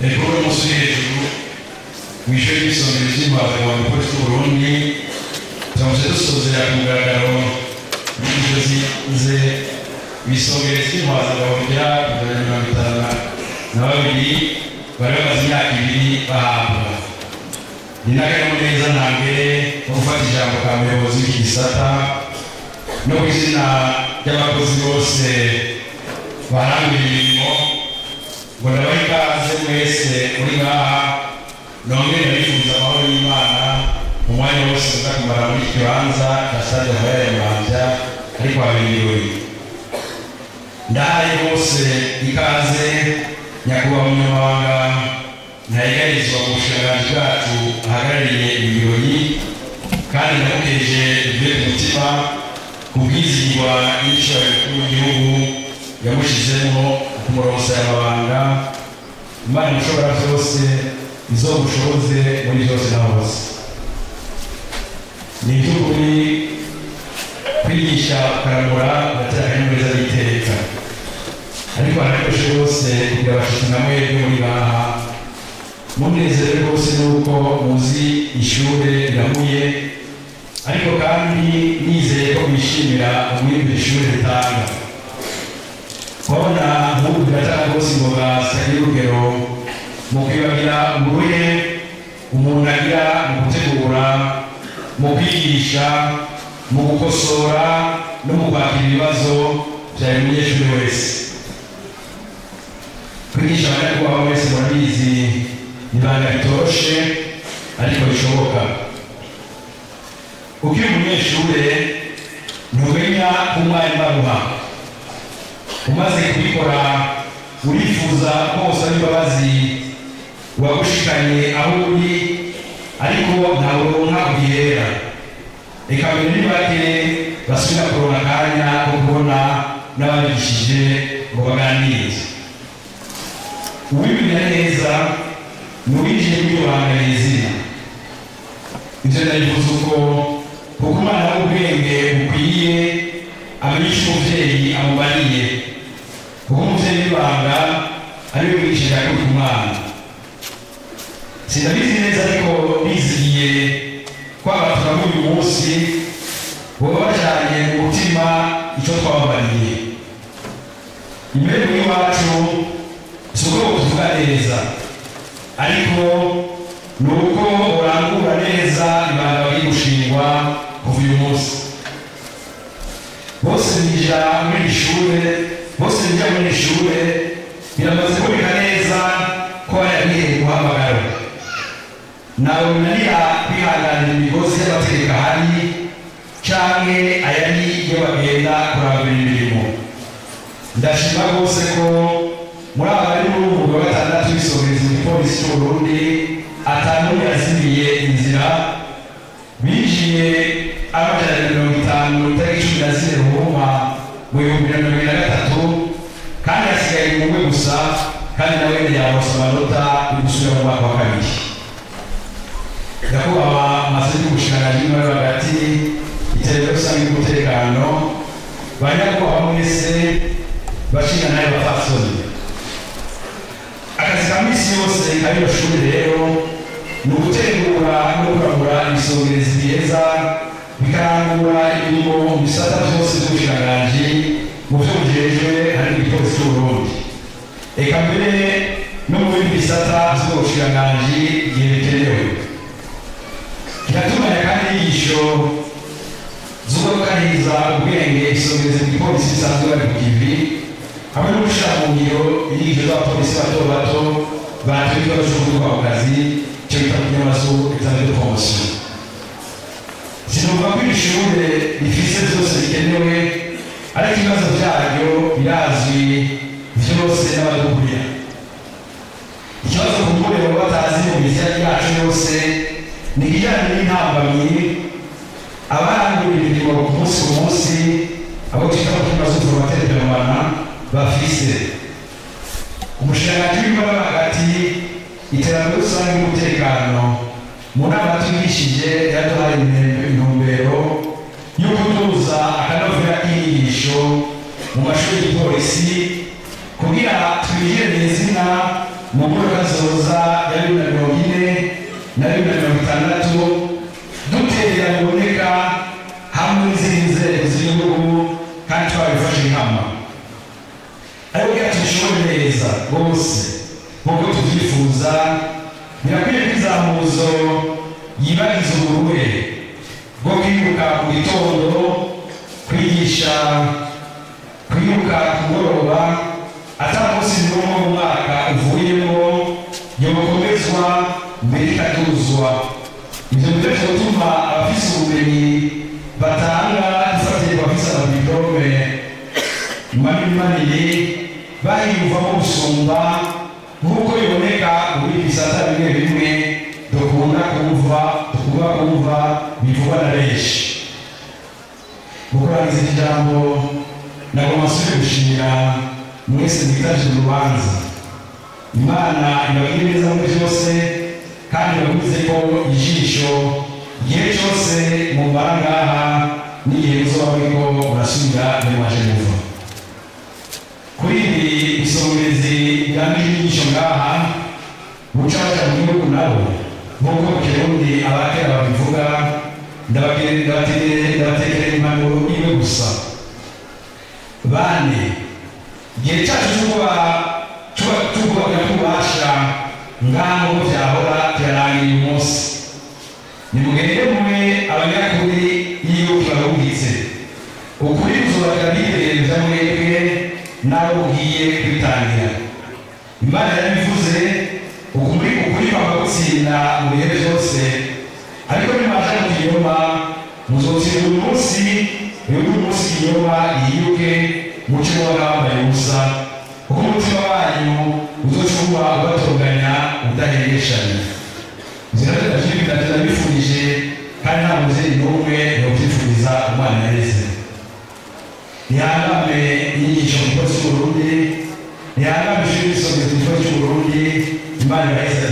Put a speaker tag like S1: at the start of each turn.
S1: Ekuru musi hejuru w'ishuri ry'isomero ry'imbaga wa polisi y'Uburundi turamutse dusozera ku mugaragaro n'ibyo zize ibisongero ry'imbaga bagera kuri 52 bari bamaze imyaka 2 bahabwa. Ni n'akanyamuneza ntangere ko gufata ijambo ka muyobozi w'iki gisata no ku izina ry'abakozi bose baranguye imirimo ngo ndabahe ikaze mwese uri ngaha nongere ndabifuza amahoro y'Imana mu mwanya wose uza kumara muri iki kibanza cya stade Mpayimana ariko habiriwe ndahaye bose ikaze nyakubahwa umunyamabanga ntayigarizwa mu bushikiranganji bwacu ahagarariye ibirori kandi ndamukeje bivuye ku mutima ku bwizigirwa n'icubahiro w'igihugu yamushizemo kumuronsa y'amabanga. Imana mushobora byose izogushoboze muri byose na hose. Ni iby'ukuri kwigisha ukaramura ugatera akanyamuneza y'iteka, ariko harakoreshe bose kugira abashitsi na mwebwe muri ngaha munezere rwose nuko muzi ishure riramuye, ariko kandi nizeye ko mwishimira umwimbu ishure ritanga. Kubona nk'ubu biratanga rwose ingoga zitagira urugero mu kwibagira uburuhe umuntu agira mu gutegura, mu kwigisha, mu gukosora no mu kwakira ibibazo bya buri munyeshuri wese. Kwigisha abanyarwanda wese murabizi ibanga ritoroshe ariko bishoboka. Ukiri umunyeshure ntumenya ko umwarimu aguha, umaze kubikora urifuza kose imbabazi wagushikanye aho uri, ariko ntawe uronka ubwihera. Reka mbere ni bake basubira kuronka akanya ko kubona n'ababigishije ngo baganirize. Uwibwira neza nuwinjiye muri banga izina. Ibyo ndabivuze uko kuko umwana w'ubwenge bukwiye amenyesha umuvyeyi amubariye, kuko umuvyeyi w'ibanga ariwe mwigishije akuri ku mwana. Sindabizi neza ariko bizigiye ko abatura muri uyu munsi boba bajanye mu mutima icyo twababariye. Imbere y'iwacu si uko tuvuga neza, ariko ni uko urangura neza ibanga bari gushingwa kuva uyu munsi. Bose binjira muri iri shure biramaze kuboneka neza ko yagiye guhamagara. Nawe unanira kwihanganira imigozi y'abategeka hari canke ayari iyo bagenda kurangura imirimo. Ndashima rwose ko muri aba bari muri ubu wa gatandatu w'isomero ry'igipolisi c'Uburundi atanu yazimiye inzira binjiye amajana 50 itariki 14 Ruhuma mu 2023, kandi hasigaye umwe gusa, kandi nawe yaronse amanota yo gusubira mu mwaka wa kabiri. Nyakubahwa amaze y'ubushikiranganji bw'intwaro hagati, iterambere rusange n'umutekano, banyakubahwa mwese bashinga nayo bapfasoni. Akazi ka misi yose kari bashuri rero ni ugutegura no kurangura ibisongerezi byiza bikarangura imirimo mu bisata byose by'ubushikiranganji mu byo bujejwe hari igipolisi c'Uburundi, eka mbere no mu bindi bisata by'ubushikiranganji igihe bikenewe. Kiratunganya kandi inyigisho z'ugukaniriza ubwenge ibisongerezi by'igipolisi bisanzwe bari ku kivi, hamwe no gushira mu ngiro inyigisho z'abapolisi bato bato batewe ikibazo cyo kuduka ku kazi cyo bita kunyamazu examen de promotion. Sinumva ko iri shure rifise byose bikenewe, ariko ibibazo byaryo birazwi byose n'abadukurira. Ikibazo ku murero batazi mu mizira yacu yose ni kijyanye n'intambamyi abarangura imirimo ku munsi abo twita ko tumaze formateur permanent bafise. Umushikiranganji w'intwaro hagati, iterambere rusange n'umutekano mu nama twigishije yaduhaye intumbero yo kutuza akanovera k'inyigisho mu mashuri y'igipolisi kugira twigire izina mu mpera kazoza ya 2040 na 2060 duterera biboneka hamwe n'izindi nzego z'igihugu kandi twabifashe nkama ariko kugira tubishobore neza bose nk'uko tubyifuza birakwiye ko izamuzo yibagiza uburuhe bwo kwibuka ku gitondo kwigisha kwibuka ku mugoroba atari munsi n'umwe mu mwaka uvuyemo yokomezwa mbere ikatuzwa ibyo bidafite gutuma abafise ubumenyi batanga dufatiye ku bafise amadiplome manini bayiyumvamo gusumba nk'uko biboneka muri bisata bimwe bimwe dukunda kumva bivugwa na benshi. Mu kurangiza ijambo nagomba gushimira mwese mwitaje urubanza. Imana ibagire neza muri byose kandi bagumize ko ijisho igihe cyose mu ngaha n'igihe muzoba muriko murasubira muri Majeruva. Kuri ibi isongerezi bigamije inyigisho ngaha bucaca mu gihugu nabo nk'uko mu Kirundi abakera babivuga ndabatekerera impanuro imwe gusa. Bane igihe cyacu cy'ukubaka kubasha ngaho byahora byarangiye uyu munsi. Nimugende mube abanyakuri iyo kibaruhitse ukuri kuzobagira bihereza mwebwe nawe ugiye kwitangira. Imana yarabivuze ukuri kwanga gutsinda mu bihe byose ariko nimaje mu kinyoma muzotsinda uyu munsi ikinyoma yiyuke muce w'abambaye ubusa kuko umutima wanyu uzocuma ubatunganya udahengeshanya. Ndabifurije kandi nta mubyeyi n'umwe yobyifuriza umwana yareze. Nihangame inyigisho mu gihugu cy'u Burundi, nihangame ishuri ryisumbuye mu gihugu cy'u Burundi, Imana iraheza